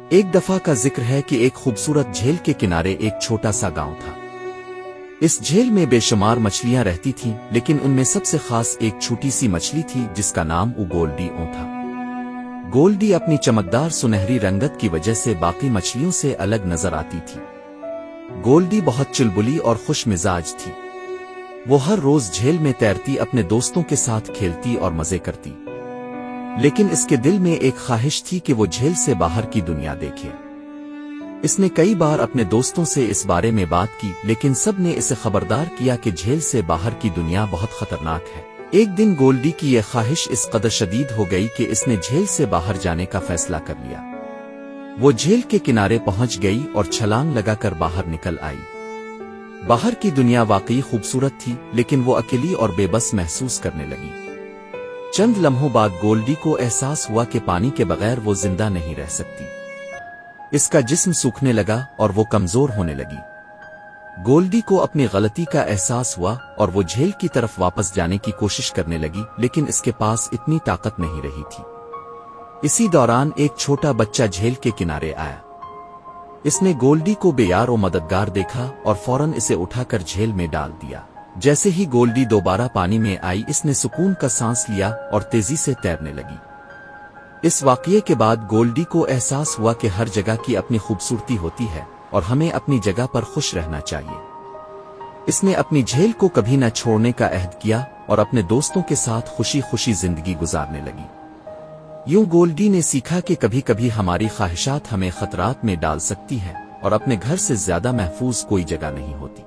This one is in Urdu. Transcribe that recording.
ایک دفعہ کا ذکر ہے کہ ایک خوبصورت جھیل کے کنارے ایک چھوٹا سا گاؤں تھا۔ اس جھیل میں بے شمار مچھلیاں رہتی تھیں، لیکن ان میں سب سے خاص ایک چھوٹی سی مچھلی تھی جس کا نام گولڈی تھا۔ گولڈی اپنی چمکدار سنہری رنگت کی وجہ سے باقی مچھلیوں سے الگ نظر آتی تھی۔ گولڈی بہت چلبلی اور خوش مزاج تھی۔ وہ ہر روز جھیل میں تیرتی، اپنے دوستوں کے ساتھ کھیلتی اور مزے کرتی، لیکن اس کے دل میں ایک خواہش تھی کہ وہ جھیل سے باہر کی دنیا دیکھے۔ اس نے کئی بار اپنے دوستوں سے اس بارے میں بات کی، لیکن سب نے اسے خبردار کیا کہ جھیل سے باہر کی دنیا بہت خطرناک ہے۔ ایک دن گولڈی کی یہ خواہش اس قدر شدید ہو گئی کہ اس نے جھیل سے باہر جانے کا فیصلہ کر لیا۔ وہ جھیل کے کنارے پہنچ گئی اور چھلانگ لگا کر باہر نکل آئی۔ باہر کی دنیا واقعی خوبصورت تھی، لیکن وہ اکیلی اور بے بس محسوس کرنے لگی۔ چند لمحوں بعد گولڈی کو احساس ہوا کہ پانی کے بغیر وہ زندہ نہیں رہ سکتی۔ اس کا جسم سوکھنے لگا اور وہ کمزور ہونے لگی۔ گولڈی کو اپنی غلطی کا احساس ہوا اور وہ جھیل کی طرف واپس جانے کی کوشش کرنے لگی، لیکن اس کے پاس اتنی طاقت نہیں رہی تھی۔ اسی دوران ایک چھوٹا بچہ جھیل کے کنارے آیا۔ اس نے گولڈی کو بے یار و مددگار دیکھا اور فوراً اسے اٹھا کر جھیل میں ڈال دیا۔ جیسے ہی گولڈی دوبارہ پانی میں آئی، اس نے سکون کا سانس لیا اور تیزی سے تیرنے لگی۔ اس واقعے کے بعد گولڈی کو احساس ہوا کہ ہر جگہ کی اپنی خوبصورتی ہوتی ہے اور ہمیں اپنی جگہ پر خوش رہنا چاہیے۔ اس نے اپنی جھیل کو کبھی نہ چھوڑنے کا عہد کیا اور اپنے دوستوں کے ساتھ خوشی خوشی زندگی گزارنے لگی۔ یوں گولڈی نے سیکھا کہ کبھی کبھی ہماری خواہشات ہمیں خطرات میں ڈال سکتی ہیں اور اپنے گھر سے زیادہ محفوظ کوئی جگہ نہیں ہوتی۔